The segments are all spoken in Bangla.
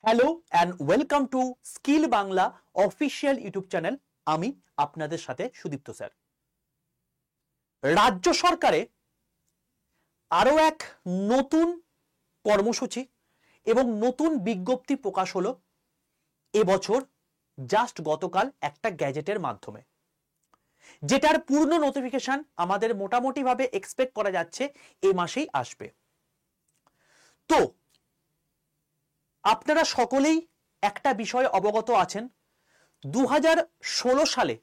Hello and welcome to skill Bangla official YouTube channel. আমি আপনাদের সাথে সুদীপ্ত স্যার। রাজ্য সরকারে আরও এক নতুন কর্মসূচি এবং নতুন বিজ্ঞপ্তি প্রকাশ হলো এবছর জাস্ট গতকাল একটা গ্যাজেটের মাধ্যমে, যেটার পূর্ণ নোটিফিকেশন আমাদের মোটামুটিভাবে এক্সপেক্ট করা যাচ্ছে এই মাসেই আসবে। তো আপনারা সকলেই একটা বিষয়ে অবগত আছেন, 2016 সালে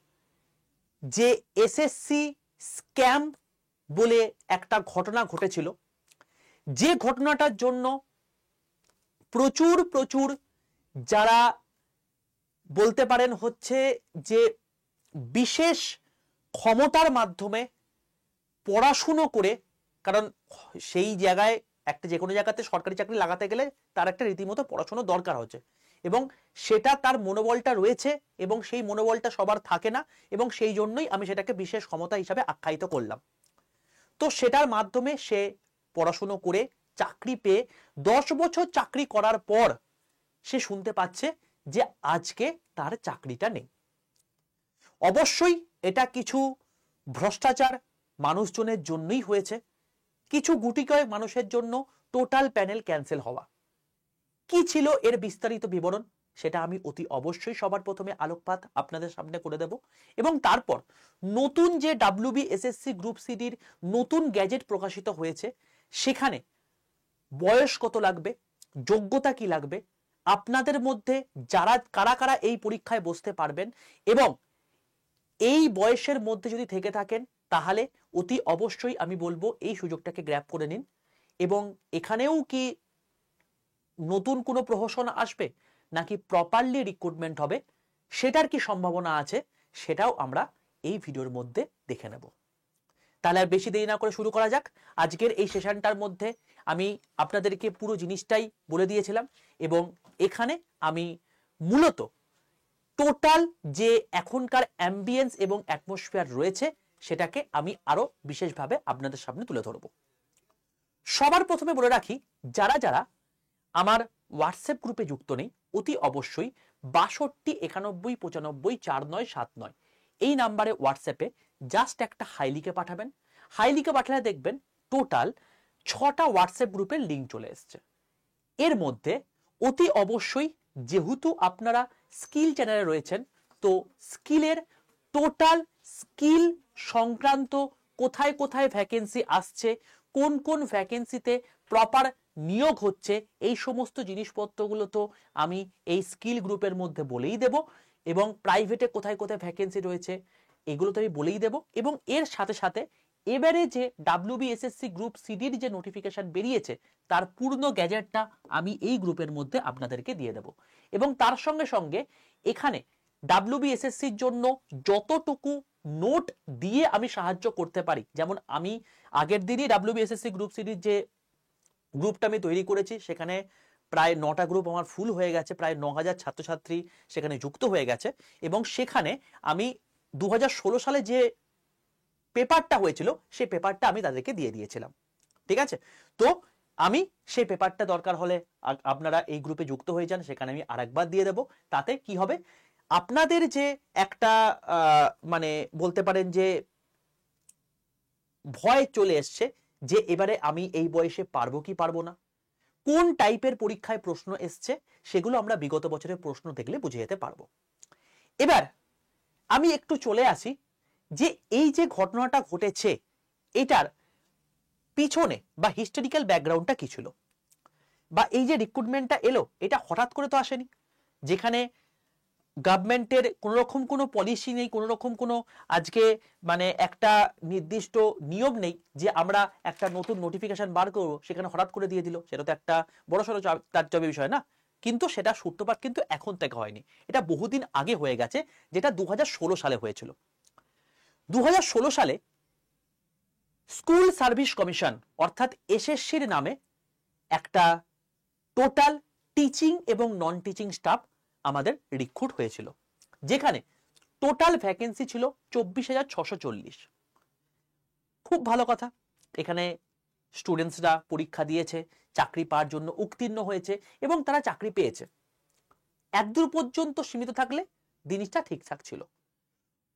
যে এসএসসি স্ক্যাম বলে একটা ঘটনা ঘটেছিল, যে ঘটনাটার জন্য প্রচুর যারা বলতে পারেন হচ্ছে যে বিশেষ ক্ষমতার মাধ্যমে পড়াশুনো করে, কারণ সেই জায়গায় একটা যে কোনো জায়গাতে সরকারি চাকরি লাগাতে গেলে তার একটা রীতিমতো পড়াশোনা দরকার হচ্ছে, এবং সেটা তার মনোবলটা রয়েছে এবং সেই মনোবলটা সবার থাকে না, এবং সেই জন্যই আমি সেটাকে বিশেষ ক্ষমতা হিসাবে আখ্যায়িত করলাম। তো সেটার মাধ্যমে সে পড়াশুনো করে চাকরি পেয়ে 10 বছর চাকরি করার পর সে শুনতে পাচ্ছে যে আজকে তার চাকরিটা নেই। অবশ্যই এটা কিছু ভ্রষ্টাচার মানুষজনের জন্যই হয়েছে, কিছু গুটি কয়েক মানুষের জন্য টোটাল প্যানেল ক্যান্সেল হওয়া। কি ছিল এর বিস্তারিত বিবরণ সেটা আমি অতি অবশ্যই সবার প্রথমে আলোকপাত আপনাদের সামনে করে দেব, এবং তারপর নতুন যে ডাব্লিউবিএসএসসি গ্রুপ সিডির নতুন গ্যাজেট প্রকাশিত হয়েছে, সেখানে বয়স কত লাগবে, যোগ্যতা কি লাগবে, আপনাদের মধ্যে যারা কারা কারা এই পরীক্ষায় বসতে পারবেন, এবং এই বয়সের মধ্যে যদি থেকে থাকেন তাহলে অতি অবশ্যই আমি বলবো এই সুযোগটাকে গ্র্যাব করে নিন। এবং এখানেও কি নতুন কোনো প্রহসন আসবে নাকি প্রপারলি রিক্রুটমেন্ট হবে, সেটার কি সম্ভাবনা আছে, সেটাও আমরা এই ভিডিওর মধ্যে দেখে নেব। তাহলে আর বেশি দেরি না করে শুরু করা যাক। আজকের এই সেশনটার মধ্যে আমি আপনাদেরকে পুরো জিনিসটাই বলে দিয়েছিলাম, এবং এখানে আমি মূলত টোটাল যে এখনকার অ্যাম্বিয়েন্স এবং অ্যাটমসফিয়ার রয়েছে সেটাকে আমি আরো বিশেষভাবে আপনাদের সামনে তুলে ধরব। সবার প্রথমে বলে রাখি, যারা যারা আমার হোয়াটসঅ্যাপ গ্রুপে যুক্ত নেই, অতি অবশ্যই 6291954979 এই নাম্বারে হোয়াটসঅ্যাপে জাস্ট একটা হাই লিখে পাঠাবেন। হাই লিখে পাঠালে দেখবেন টোটাল 6টা হোয়াটসঅ্যাপ গ্রুপের লিঙ্ক চলে এসছে। এর মধ্যে অতি অবশ্যই যেহেতু আপনারা স্কিল চ্যানেলে রয়েছেন, তো স্কিলের টোটাল স্কিল সংক্রান্ত কোথায় কোথায় ভ্যাকেন্সি আসছে, কোন কোন ভ্যাকেন্সিতে প্রপার নিয়োগ হচ্ছে, এই সমস্ত জিনিসপত্রগুলো তো আমি এই স্কিল গ্রুপের মধ্যে বলেই দেব, এবং প্রাইভেটে কোথায় কোথায় ভ্যাকেন্সি রয়েছে এগুলো তো আমি বলেই দেব। এবং এর সাথে সাথে এবারে যে ডাব্লিউবিএসএসসি গ্রুপ সিডির যে নোটিফিকেশন বেরিয়েছে তার পূর্ণ গ্যাজেটটা আমি এই গ্রুপের মধ্যে আপনাদেরকে দিয়ে দেব, এবং তার সঙ্গে সঙ্গে এখানে ডাব্লিউবিএসএসসির জন্য যতটুকু নোট দিয়ে আমি সাহায্য করতে পারি, যেমন আমি আগের দিনই ডাব্লিউবিএসএসসি গ্রুপ সিডির যে গ্রুপটা আমি তৈরি করেছি, সেখানে প্রায় 9টা গ্রুপ আমার ফুল হয়ে গেছে, প্রায় 9000 ছাত্রছাত্রী সেখানে যুক্ত হয়ে গেছে, এবং সেখানে আমি 2016 সালে যে পেপারটা হয়েছিল সেই পেপারটা আমি তাদেরকে দিয়ে দিয়েছিলাম। ঠিক আছে, তো আমি সেই পেপারটা দরকার হলে আপনারা এই গ্রুপে যুক্ত হয়ে যান, সেখানে আমি আরেকবার দিয়ে দেব। তাতে কি হবে, আপনাদের যে একটা মানে বলতে পারেন যে ভয় চলে এসছে যে এবারে আমি এই বয়সে পারবো কি পারবো না, কোন টাইপের পরীক্ষায় প্রশ্ন এসছে, সেগুলো আমরা বিগত বছরের প্রশ্ন দেখলে বুঝে যেতে পারবো। এবার আমি একটু চলে আসি যে এই যে ঘটনাটা ঘটেছে এটার পিছনে বা হিস্টোরিক্যাল ব্যাকগ্রাউন্ডটা কি ছিল, বা এই যে রিক্রুটমেন্টটা এলো এটা হঠাৎ করে তো আসেনি, যেখানে গভর্নমেন্টের কোনো রকম কোনো পলিসি নেই, কোনো রকম কোনো আজকে মানে একটা নির্দিষ্ট নিয়ম নেই যে আমরা একটা নতুন নোটিফিকেশন বার করবো, সেখানে হঠাৎ করে দিয়ে দিল, সেটা তো একটা বড়সড় তাজ্জবের বিষয় না। কিন্তু সেটা সূত্রপাত কিন্তু এখন থেকে হয়নি, এটা বহুদিন আগে হয়ে গেছে, যেটা 2016 সালে হয়েছিল। 2016 সালে স্কুল সার্ভিস কমিশন অর্থাৎ এসএসসির নামে একটা টোটাল টিচিং এবং নন টিচিং স্টাফ আমাদের রিক্রুট হয়েছিল, যেখানে টোটাল ভ্যাকেন্সি ছিল 24,640। খুব ভালো কথা, এখানে স্টুডেন্টসরা পরীক্ষা দিয়েছে, চাকরি পাওয়ার জন্য উত্তীর্ণ হয়েছে এবং তারা চাকরি পেয়েছে। একদূর পর্যন্ত সীমিত থাকলে জিনিসটা ঠিকঠাক ছিল।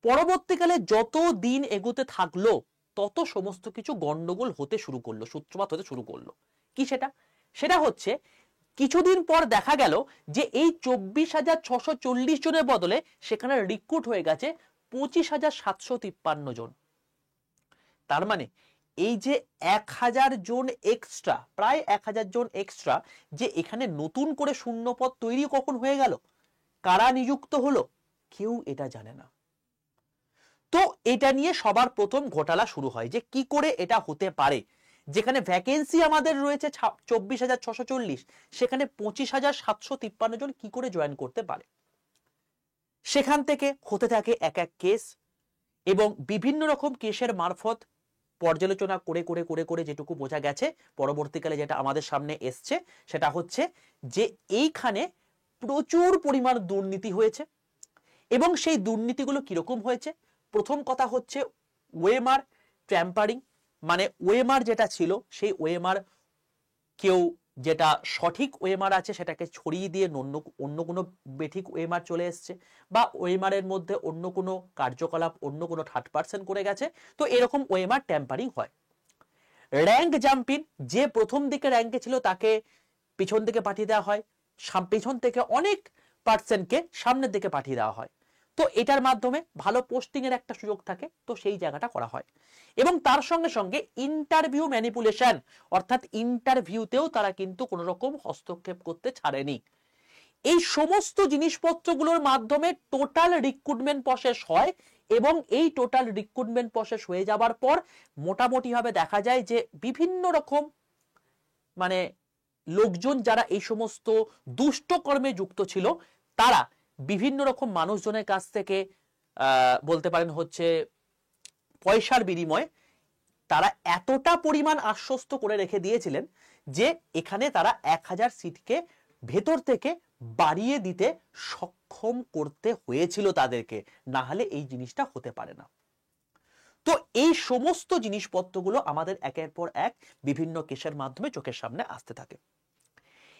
পরবর্তীকালে যত দিন এগোতে থাকলো তত সমস্ত কিছু গন্ডগোল হতে শুরু করলো, সূত্রপাত হতে শুরু করলো। কি সেটা? সেটা হচ্ছে কিছুদিন পর দেখা গেল যে এই 24,640 জনের বদলে সেখানে রিক্রুট হয়ে গেছে 25,753 জন। তার মানে এই যে 1,000 জন এক্সট্রা, প্রায় 1,000 জন এক্সট্রা যে এখানে নতুন করে শূন্যপদ তৈরি কখন হয়ে গেল, কারা নিযুক্ত হলো, কেউ এটা জানে না। তো এটা নিয়ে সবার প্রথম ঘোটালা শুরু হয় যে কি করে এটা হতে পারে, যেখানে ভ্যাকেন্সি আমাদের রয়েছে 24,640, সেখানে 25,753 জন কি করে জয়েন করতে পারে। সেখান থেকে হতে থাকে এক এক কেস, এবং বিভিন্ন রকম কেসের মারফত পর্যালোচনা করে করে করে করে যেটুকু বোঝা গেছে, পরবর্তীকালে যেটা আমাদের সামনে এসছে সেটা হচ্ছে যে এইখানে প্রচুর পরিমাণ দুর্নীতি হয়েছে। এবং সেই দুর্নীতিগুলো কিরকম হয়েছে? প্রথম কথা হচ্ছে ওএমআর ট্যাম্পারিং, মানে ওএমআর যেটা ছিল সেই ওএমআর কেউ যেটা সঠিক ওএমআর আছে সেটাকে ছড়িয়ে দিয়ে অন্য কোনো বেঠিক ওএমআর চলে এসছে, বা ওএমআর এর মধ্যে অন্য কোনো কার্যকলাপ অন্য কোনো থার্ড পার্সন করে গেছে। তো এরকম ওএমআর ট্যাম্পারিং হয়। র্যাঙ্ক জাম্পিং, যে প্রথম দিকে র্যাঙ্কে ছিল তাকে পিছন দিকে পাঠিয়ে দেওয়া হয়, পিছন থেকে অনেক পার্সনকে সামনের দিকে পাঠিয়ে দেওয়া হয়। তো এটার মাধ্যমে ভালো পোস্টিং এর একটা সুযোগ থাকে, তো সেই জায়গাটা করা হয়। এবং তার সঙ্গে সঙ্গে ইন্টারভিউ ম্যানিপুলেশন, অর্থাৎ ইন্টারভিউতেও তারা কিন্তু কোনো রকম হস্তক্ষেপ করতে ছাড়েনি। এই সমস্ত জিনিসপত্রগুলোর মাধ্যমে টোটাল রিক্রুটমেন্ট প্রসেস হয়, এবং এই টোটাল রিক্রুটমেন্ট প্রসেস হয়ে যাবার পর মোটামুটি ভাবে দেখা যায় যে বিভিন্ন রকম মানে লোকজন যারা এই সমস্ত দুষ্ট কর্মে যুক্ত ছিল তারা বিভিন্ন রকম মানুষজনের কাছ থেকে বলতে পারেন হচ্ছে পয়সার বিনিময়ে তারা এতটা পরিমাণ আশ্বস্ত করে রেখে দিয়েছিলেন যে এখানে তারা 1,000 সিটকে ভেতর থেকে বাড়িয়ে দিতে সক্ষম করতে হয়েছিল তাদেরকে, না হলে এই জিনিসটা হতে পারে না। তো এই সমস্ত জিনিসপত্রগুলো আমাদের একের পর এক বিভিন্ন কেসের মাধ্যমে চোখের সামনে আসতে থাকে।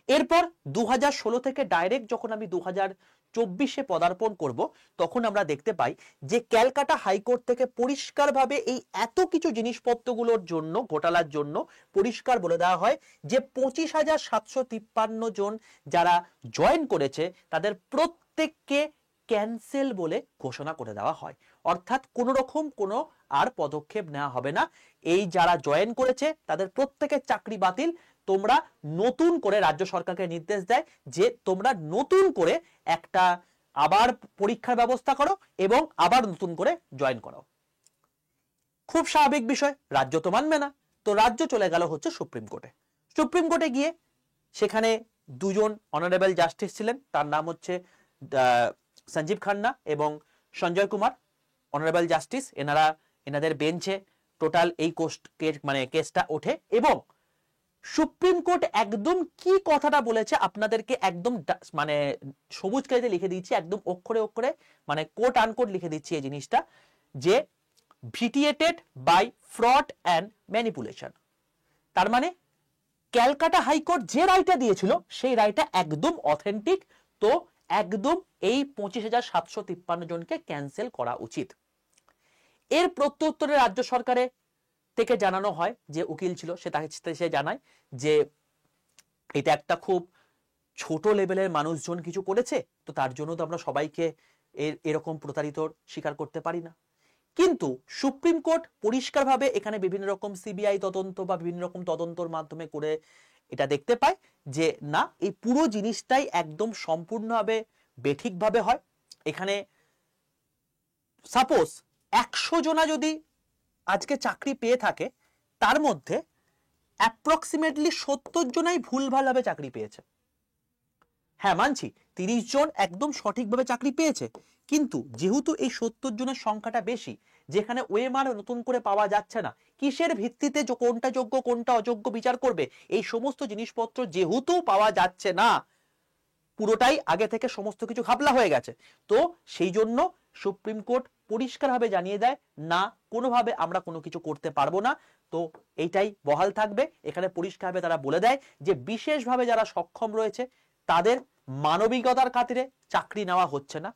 এরপর 2016 থেকে ডাইরেক্ট যখন আমি 2024-এ পদার্পণ করব, তখন আমরা দেখতে পাই যে ক্যালকাটা হাইকোর্ট থেকে পরিষ্কারভাবে এই এত কিছু জিনিসপত্রগুলোর জন্য, ঘোটালার জন্য পরিষ্কার বলে দেওয়া হয় যে 25,753 জন যারা জয়েন করেছে তাদের প্রত্যেককে ক্যান্সেল বলে ঘোষণা করে দেওয়া হয়। অর্থাৎ কোনো রকম কোনো আর পদক্ষেপ নেওয়া হবে না। এই যারা জয়েন করেছে তাদের প্রত্যেকের চাকরি বাতিল। তোমরা নতুন করে, রাজ্য সরকারকে নির্দেশ দেয় যে তোমরা নতুন করে একটা আবার পরীক্ষার ব্যবস্থা করো এবং আবার নতুন করে জয়েন করো। খুব স্বাভাবিক বিষয়, রাজ্য তো মানবে না। তো রাজ্য চলে গেল হচ্ছে সুপ্রিম কোর্টে। সুপ্রিম কোর্টে গিয়ে সেখানে দুজন অনারেবল জাস্টিস ছিলেন, তার নাম হচ্ছে সঞ্জীব খান্না এবং সঞ্জয় কুমার অনারেবল জাস্টিস। এনাদের বেঞ্চে টোটাল এই কেসটা ওঠে, এবং সুপ্রিম কোর্ট একদম কি কথাটা বলেছে আপনাদেরকে একদম মানে সবুজ কালিতে লিখে দিচ্ছি, একদম অক্ষরে অক্ষরে, মানে কোট আনকোট লিখে দিচ্ছি এই জিনিসটা, যে ভিটিয়েটেড বাই ফ্রড অ্যান্ড ম্যানিপুলেশন। তার মানে ক্যালকাটা হাইকোর্ট যে রায়টা দিয়েছিল সেই রায়টা একদম অথেন্টিক। তো একদম এই 25,753 জনকে ক্যান্সেল করা উচিত। এর প্রত্যুত্তরে রাজ্য সরকারের থেকে জানানো হয়, যে উকিল ছিল সে জানায় যে এটা একটা খুব ছোট লেভেলের মানুষজন কিছু করেছে, তো তার জন্য তো আমরা সবাইকে এরকম প্রতারিত স্বীকার করতে পারি না। কিন্তু সুপ্রিম কোর্ট পরিষ্কারভাবে এখানে বিভিন্ন রকম সিবিআই তদন্ত বা বিভিন্ন রকম তদন্তর মাধ্যমে করে এটা দেখতে পায় যে না, এই পুরো জিনিসটাই একদম সম্পূর্ণভাবে বেঠিকভাবে হয়। এখানে সাপোজ 100 জনা যদি আজকে চাকরি পেয়ে থাকে, তার মধ্যে অ্যাপ্রক্সিমেটলি 70 জনাই ভুলভালভাবে চাকরি পেয়েছে। হ্যাঁ মানছি 30 জন একদম সঠিকভাবে চাকরি পেয়েছে, কিন্তু যেহেতু এই 70 জনের সংখ্যাটা বেশি, যেখানে ওএমআর নতুন করে পাওয়া যাচ্ছে না, কিসের ভিত্তিতে কোনটা যোগ্য কোনটা অযোগ্য বিচার করবে, এই সমস্ত জিনিসপত্র যেহেতু পাওয়া যাচ্ছে না, পুরোটাই আগে থেকে সমস্ত কিছু ঘাপলা হয়ে গেছে। তো সেই জন্য সুপ্রিম কোর্ট পরিষ্কারভাবে জানিয়ে দেয় না, কোনোভাবে আমরা কোনো কিছু করতে পারবো না। তো এইটাই বহাল থাকবে। এখানে পরিষ্কারভাবে তারা বলে দেয় যে বিশেষভাবে যারা সক্ষম রয়েছে তাদের মানবিকতার খাতিরে চাকরি নেওয়া হচ্ছে না।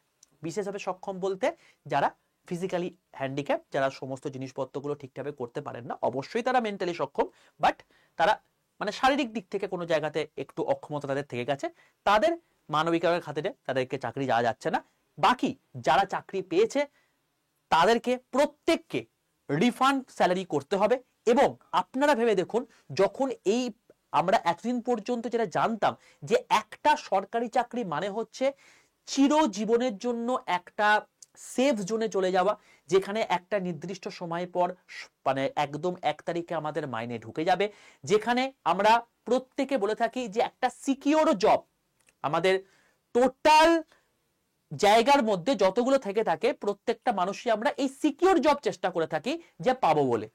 বিশেষভাবে সক্ষম বলতে যারা ফিজিক্যালি হ্যান্ডিক্যাপ, যারা সমস্ত জিনিসপত্রগুলো ঠিকঠাক করতে পারেন না, অবশ্যই তারা মেন্টালি সক্ষম, বাট তারা মানে শারীরিক দিক থেকে কোনো জায়গাতে একটু অক্ষমতা তাদের থেকে গেছে, তাদের মানবিকতার খাতিরে তাদেরকে চাকরি দেওয়া যাচ্ছে না। বাকি যারা চাকরি পেয়েছে তাদেরকে প্রত্যেককে রিফান্ড স্যালারি করতে হবে। এবং আপনারা ভেবে দেখুন, যখন এই আমরা এতদিন পর্যন্ত যেটা জানতাম যে একটা সরকারি চাকরি মানে হচ্ছে চিরজীবনের জন্য একটা সেফ জোনে চলে যাওয়া, যেখানে একটা নির্দিষ্ট সময় পর মানে একদম 1 তারিখে আমাদের মাইনে ঢুকে যাবে, যেখানে আমরা প্রত্যেকে বলে থাকি যে একটা সিকিউর জব, আমাদের টোটাল জায়গার মধ্যে যতগুলো থেকে থাকে প্রত্যেকটা মানুষই আমরা এই সিকিউর জব চেষ্টা করে থাকি যে পাবো বলে।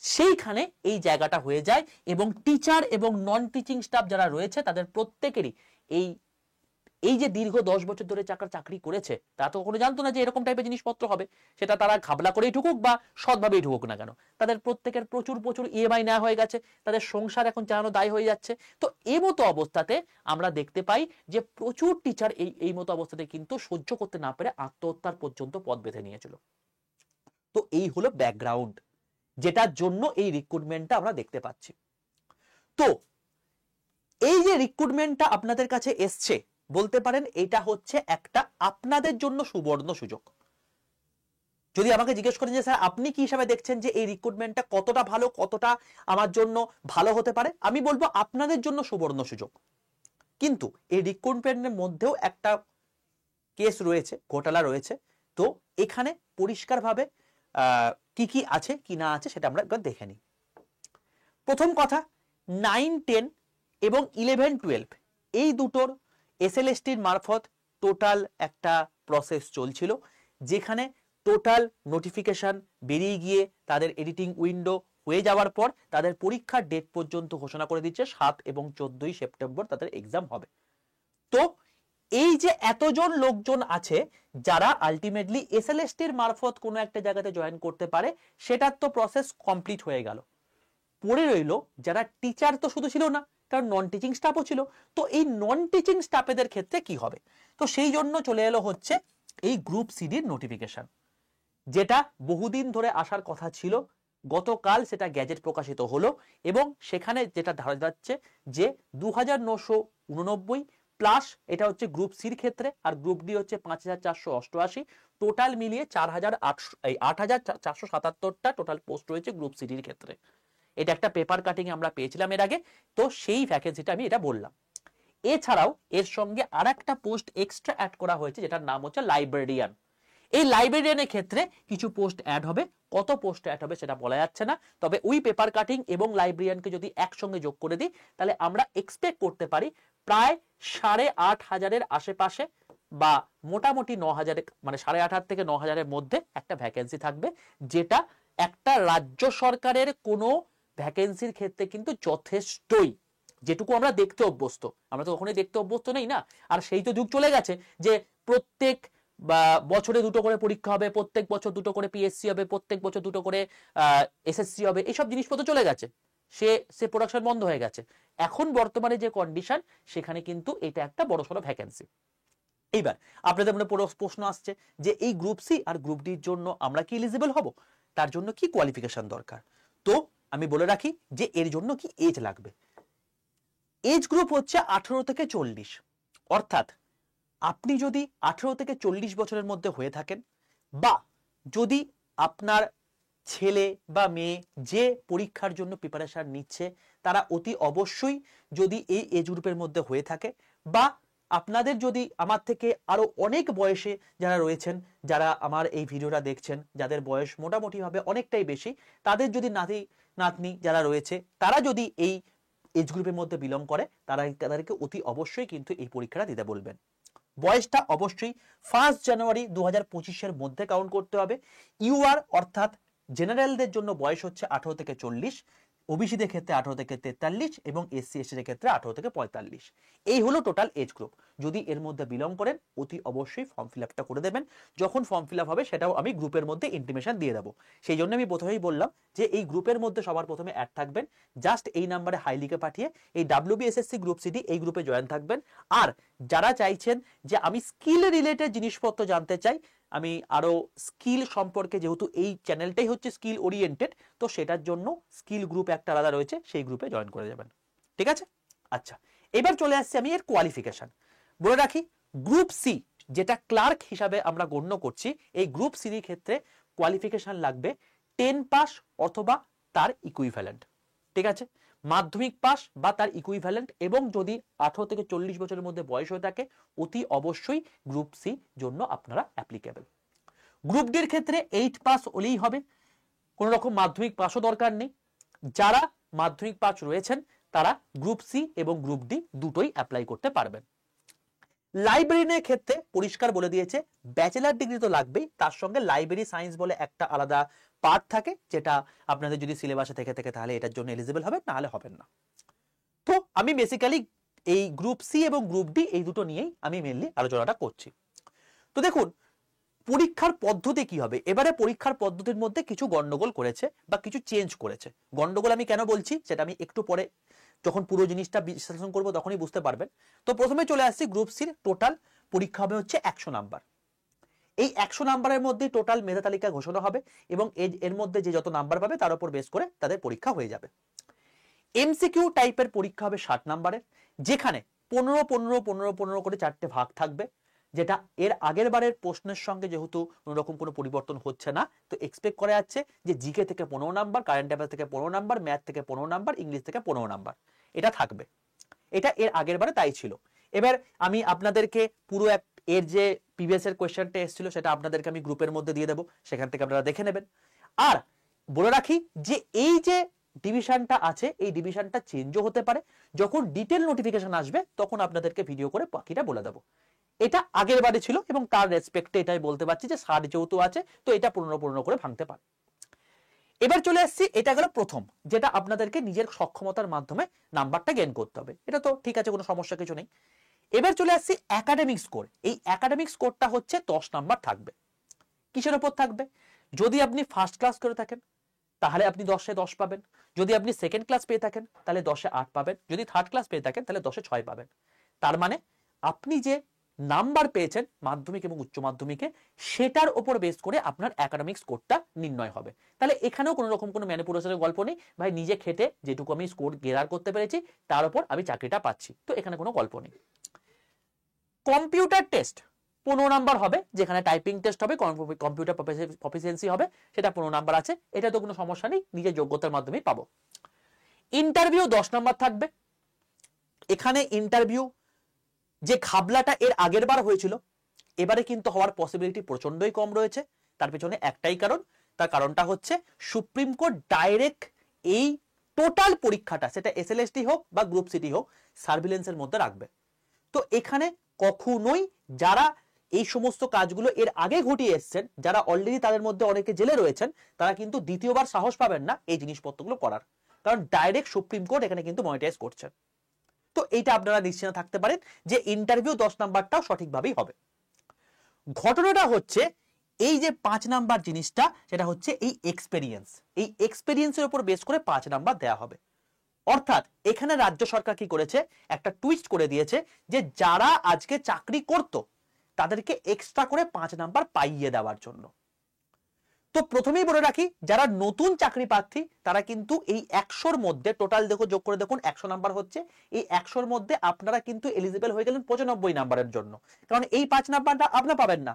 সেইখানে এই জায়গাটা হয়ে যায় এবং টিচার এবং নন টিচিং স্টাফ যারা রয়েছে তাদের প্রত্যেকেরই এই যে দীর্ঘ 10 বছর ধরে চাকরি করেছে, তারা তো কখনো জানতো না যে এরকম টাইপের জিনিসপত্র হবে। সেটা তারা ঘাবলা করেই ঢুকুক বা সৎভাবেই ঢুকুক না কেন, তাদের প্রত্যেকের প্রচুর ইএমআই নেওয়া হয়ে গেছে, তাদের সংসার এখন চালানো দায় হয়ে যাচ্ছে। তো এই মতো অবস্থাতে আমরা দেখতে পাই যে প্রচুর টিচার এই মতো অবস্থাতে কিন্তু সহ্য করতে না পেরে আত্মহত্যার পর্যন্ত পথ বেঁধে নিয়েছিল। তো এই হলো ব্যাকগ্রাউন্ড, যেটার জন্য এই রিক্রুটমেন্টটা আমরা দেখতে পাচ্ছি। তো এই যে রিক্রুটমেন্টটা আপনাদের কাছে এসছে, বলতে পারেন এটা হচ্ছে একটা আপনাদের জন্য সুবর্ণ সুযোগ। যদি আমাকে জিজ্ঞেস করেন যে স্যার আপনি কি হিসাবে দেখছেন যে এই রিক্রুটমেন্টটা কতটা ভালো, কতটা আমার জন্য ভালো হতে পারে, আমি বলবো আপনাদের জন্য সুবর্ণ সুযোগ। কিন্তু এই রিক্রুটমেন্টের মধ্যেও একটা কেস রয়েছে, ঘোটালা রয়েছে। তো এখানে পরিষ্কারভাবে কি কি আছে কি না আছে সেটা আমরা একবার দেখে নিই। প্রথম কথা, 9, 10 এবং 11, 12 এই দুটোর এসএলএসটির মারফত টোটাল একটা প্রসেস চলছিল, যেখানে টোটাল নোটিফিকেশন বেরিয়ে গিয়ে তাদের এডিটিং উইন্ডো হয়ে যাওয়ার পর তাদের পরীক্ষার ডেট পর্যন্ত ঘোষণা করে দিচ্ছে 7 এবং 14 সেপ্টেম্বর তাদের এক্সাম হবে। তো এই যে এতজন লোকজন আছে যারা আলটিমেটলি এসএলএসটির মারফত কোনো একটা জায়গাতে জয়েন করতে পারে, সেটার তো প্রসেস কমপ্লিট হয়ে গেল। পড়ে রইল যারা টিচার তো শুধু ছিল না, কারণ নন টিচিং স্টাফও ছিল। তো এই নন টিচিং স্টাফেদের ক্ষেত্রে কি হবে? তো সেই জন্য চলে এলো হচ্ছে এই গ্রুপ সিডির নোটিফিকেশন, যেটা বহুদিন ধরে আসার কথা ছিল। গতকাল সেটা গ্যাজেট প্রকাশিত হলো এবং সেখানে যেটা ধরা যাচ্ছে যে 2989 প্লাস এটা হচ্ছে গ্রুপ সির ক্ষেত্রে, আর গ্রুপ ডি হচ্ছে 5488, টোটাল মিলিয়ে 8477টা টোটাল পোস্ট রয়েছে গ্রুপ সিডির ক্ষেত্রে। এটা একটা পেপার কাটিং আমরা পেয়েছিলাম এর আগে, তো সেই ভ্যাকেন্সিটা আমি এটা বললাম। এছাড়াও এর সঙ্গে আর একটা পোস্ট এক্সট্রা অ্যাড করা হয়েছে, যেটার নাম হচ্ছে লাইব্রেরিয়ান। এই লাইব্রেরিয়ানের ক্ষেত্রে কিছু পোস্ট অ্যাড হবে, কত পোস্ট অ্যাড হবে সেটা বলা যাচ্ছে না। তবে ওই পেপার কাটিং এবং লাইব্রেরিয়ানকে যদি একসঙ্গে যোগ করে দিই, তাহলে আমরা এক্সপেক্ট করতে পারি প্রায় 8500-এর আশেপাশে বা মোটামুটি 9000, মানে 8500 থেকে 9000-এর মধ্যে একটা ভ্যাকেন্সি থাকবে, যেটা একটা রাজ্য সরকারের কোনো ভ্যাকেন্সির ক্ষেত্রে কিন্তু যথেষ্টই, যেটুকু আমরা দেখতে অভ্যস্ত। আমরা তো কখনোই দেখতে অভ্যস্ত নেই না, আর সেই তো যুগ চলে গেছে যে প্রত্যেক বছরে 2টো করে পরীক্ষা হবে, প্রত্যেক বছর 2টো করে পিএসসি হবে, প্রত্যেক বছর 2টো করে এসএসসি হবে, এইসব জিনিসপত্র চলে গেছে, সে প্রোডাকশন বন্ধ হয়ে গেছে। এখন বর্তমানে যে কন্ডিশন, সেখানে কিন্তু এটা একটা বড়সড় ভ্যাকেন্সি। এইবার আপনাদের মনে প্রশ্ন আসছে যে এই গ্রুপ সি আর গ্রুপ ডির জন্য আমরা কি এলিজিবল হব, তার জন্য কি কোয়ালিফিকেশন দরকার? তো আমি বলে রাখি যে এর জন্য কি এজ লাগবে। এজ গ্রুপ হচ্ছে 18 থেকে 40, অর্থাৎ আপনি যদি 18 থেকে 40 বছরের মধ্যে হয়ে থাকেন, বা যদি আপনার ছেলে বা মেয়ে যে পরীক্ষার জন্য প্রিপারেশন নিচ্ছে তারা অতি অবশ্যই যদি এই এজ গ্রুপের মধ্যে হয়ে থাকে, বা আপনাদের যদি আমার থেকে আরো অনেক বয়সে যারা রয়েছেন, যারা আমার এই ভিডিওটা দেখছেন, যাদের বয়স মোটামুটিভাবে অনেকটাই বেশি, তাদের যদি নাতি নাতনি যারা রয়েছে তারা যদি এই এজ গ্রুপের মধ্যে বিলং করে, তাদেরকে অতি অবশ্যই কিন্তু এই পরীক্ষাটা দিতে বলবেন। বয়সটা অবশ্যই 1 জানুয়ারি 2025-এর মধ্যে কাউন্ট করতে হবে। ইউআর অর্থাৎ জেনারেলদের জন্য বয়স হচ্ছে 18 থেকে 40, ওবিসিদের ক্ষেত্রে 18 থেকে 43 এবং এসসি এসটির ক্ষেত্রে 18 থেকে 45। এই হলো টোটাল এজ গ্রুপ। যদি এর মধ্যে বিলং করেন অতি অবশ্যই ফর্ম ফিল আপটা করে দেবেন। যখন ফর্ম ফিল আপ হবে সেটাও আমি গ্রুপের মধ্যে ইন্টিমেশন দিয়ে দেবো। সেই জন্য আমি প্রথমেই বললাম যে এই গ্রুপের মধ্যে সবার প্রথমে অ্যাড থাকবেন, জাস্ট এই নাম্বারে হাই লিখে পাঠিয়ে এই WBSSC গ্রুপ সিডি এই গ্রুপে জয়েন থাকবেন। আর যারা চাইছেন যে আমি স্কিল রিলেটেড জিনিসপত্র জানতে চাই, আমি আরো স্কিল সম্পর্কে, যেহেতু এই চ্যানেলটাই হচ্ছে স্কিল ওরিয়েন্টেড, তো সেটার জন্য স্কিল গ্রুপ একটা আলাদা রয়েছে, সেই গ্রুপে জয়েন করে যাবেন। ঠিক আছে? আচ্ছা, এবার চলে আসছি আমি এর কোয়ালিফিকেশন। বলে রাখি, গ্রুপ সি যেটা ক্লার্ক হিসাবে আমরা গণ্য করছি, এই গ্রুপ সি এর ক্ষেত্রে কোয়ালিফিকেশন লাগবে 10 পাস অথবা তার ইকুইভ্যালেন্ট। ঠিক আছে? মাধ্যমিক পাস বা তার ইকুইভ্যালেন্ট, এবং যদি 18 থেকে 40 বছরের মধ্যে বয়স হয়ে থাকে অতি অবশ্যই গ্রুপ সি জন্য আপনারা অ্যাপ্লিকেবল। গ্রুপ ডির ক্ষেত্রে 8 পাস হলেই হবে, কোন রকম মাধ্যমিক পাসও দরকার নেই। যারা মাধ্যমিক পাস রয়েছেন তারা গ্রুপ সি এবং গ্রুপ ডি দুটোই অ্যাপ্লাই করতে পারবেন। লাইব্রেরিয়ানের ক্ষেত্রে পরিষ্কার বলে দিয়েছে ব্যাচেলার ডিগ্রি তো লাগবেই, তার সঙ্গে লাইব্রেরি সায়েন্স বলে একটা আলাদা পার্ট থাকে, যেটা আপনাদের যদি সিলেবাসে থেকে থাকে তাহলে এটার জন্য এলিজিবল হবে, না হলে হবেন না। তো আমি বেসিক্যালি এই গ্রুপ সি এবং গ্রুপ ডি এই দুটো নিয়েই আমি মেনলি আলোচনাটা করছি। তো দেখুন, পরীক্ষার পদ্ধতি কি হবে। এবারে পরীক্ষার পদ্ধতির মধ্যে কিছু গন্ডগোল করেছে বা কিছু চেঞ্জ করেছে। গন্ডগোল আমি কেন বলছি সেটা আমি একটু পরে যখন পুরো জিনিসটা বিশ্লেষণ করব তখনই বুঝতে পারবেন। তো প্রথমে চলে আসছি, গ্রুপ সির টোটাল পরীক্ষা হবে হচ্ছে 100 নাম্বার। এই 100 নাম্বারের মধ্যে টোটাল মেধা তালিকা ঘোষণা হবে এবং এর মধ্যে যে যত নাম্বার পাবে তার উপর বেস করে তাদের পরীক্ষা হয়ে যাবে। এমসিকিউ টাইপের পরীক্ষা হবে 60 নাম্বারের, যেখানে 15 15 15 15 করে 4টে ভাগ থাকবে, যেটা এর আগের বারের প্রশ্নের সঙ্গে যেহেতু কোনো রকম কোনো পরিবর্তন হচ্ছে না, তো এক্সপেক্ট করা যাচ্ছে যে জিকে থেকে 15 নাম্বার, কারেন্ট অ্যাফেয়ার্স থেকে 15 নাম্বার, ম্যাথ থেকে 15 নাম্বার, ইংলিশ থেকে 15 নাম্বার, এটা থাকবে। এটা এর আগের বারে তাই ছিল। এবার আমি আপনাদেরকে পুরো এর যে প্রিভিয়াস এর কোয়েশ্চেনটা এসেছিল সেটা আপনাদেরকে আমি গ্রুপের মধ্যে দিয়ে দেবো, সেখান থেকে আপনারা দেখে নেবেন। আর বলে রাখি যে এই যে ডিভিশনটা আছে এই ডিভিশনটা চেঞ্জও হতে পারে, যখন ডিটেল নোটিফিকেশন আসবে তখন আপনাদেরকে ভিডিও করে বাকিটা বলে দেবো। এটা আগের বারে ছিল এবং তার রেসপেক্টে এটাই বলতে পারছি যে 60 যেহেতু আছে তো এটা 15 করে ভাঙতে পারে। এবার চলে আসছি, এটা গেল প্রথম, যেটা আপনাদেরকে নিজের সক্ষমতার মাধ্যমে নাম্বারটা গেইন করতে হবে, এটা তো ঠিক আছে, কোনো সমস্যা কিছু নেই। এবার চলে আসছি একাডেমিক স্কোর। এই একাডেমিক স্কোরটা হচ্ছে 10 নাম্বার থাকবে। কিসের উপর থাকবে? যদি আপনি ফার্স্ট ক্লাস করে থাকেন তাহলে আপনি 10-এ 10 পাবেন, যদি আপনি সেকেন্ড ক্লাস পেয়ে থাকেন তাহলে 10-এ 8 পাবেন, যদি থার্ড ক্লাস পেয়ে থাকেন তাহলে 10-এ 6 পাবেন। তার মানে আপনি যে নাম্বার পেয়েছেন মাধ্যমিক এবং উচ্চ মাধ্যমিকে সেটার উপর বেস করে আপনার একাডেমিক স্কোরটা নির্ণয় হবে। তাহলে এখানেও কোনো রকম কোনো ম্যানিপুলেশনের গল্প নেই, ভাই নিজে খেটে যেটুকু আমি স্কোর গেদার করতে পেরেছি তার উপর আমি চাকরিটা পাচ্ছি, তো এখানে কোনো গল্প নেই। কম্পিউটার টেস্ট 15 নাম্বার হবে, যেখানে টাইপিং টেস্ট হবে, কম্পিউটার প্রফিসিয়েন্সি হবে, সেটা 15 নাম্বার আছে, এটা তো কোনো সমস্যা নেই, নিজের যোগ্যতার মাধ্যমে পাবো। ইন্টারভিউ 10 নাম্বার থাকবে। এখানে ইন্টারভিউ যে ঘাবলাটা এর আগের বার হয়েছিল এবারে কিন্তু হওয়ার পসিবিলিটি প্রচন্ডই কম রয়েছে। তার পেছনে একটাই কারণ, তার কারণটা হচ্ছে সুপ্রিম কোর্ট ডাইরেক্ট এই টোটাল পরীক্ষাটা, সেটা এসএলএসটি হোক বা গ্রুপ সিটি হোক, সার্ভিলেন্সের মধ্যে রাখবে। তো এখানে কখনোই যারা এই সমস্ত কাজগুলো এর আগে ঘটিয়ে এসছেন, যারা অলরেডি তাদের মধ্যে অনেকে জেলে রয়েছেন, তারা কিন্তু দ্বিতীয়বার সাহস পাবেন না এই জিনিসপত্রগুলো করার, কারণ ডাইরেক্ট সুপ্রিম কোর্ট এখানে কিন্তু মনিটাইজ করছেন। তো এইটা আপনারা নিশ্চিন্ত থাকতে পারেন যে ইন্টারভিউ 10 নাম্বারটাও সঠিকভাবেই হবে। ঘটনাটা হচ্ছে এই যে 5 নাম্বার জিনিসটা, সেটা হচ্ছে এই এক্সপেরিয়েন্স, এই এক্সপেরিয়েন্সের উপর বেস করে 5 নাম্বার দেয়া হবে। অর্থাৎ এখানে রাজ্য সরকার কি করেছে, একটা টুইস্ট করে দিয়েছে যে যারা আজকে চাকরি করত তাদেরকে এক্সট্রা করে 5 নাম্বার পাইয়ে দেওয়ার জন্য। তো প্রথমেই বলে রাখি, যারা নতুন চাকরি প্রার্থী তারা কিন্তু এই 100-র মধ্যে টোটাল দেখো, যোগ করে দেখুন 100 নাম্বার হচ্ছে, এই 100-র মধ্যে আপনারা কিন্তু এলিজিবল হয়ে গেলেন 95 নাম্বারের জন্য, কারণ এই 5 নাম্বারটা আপনারা পাবেন না,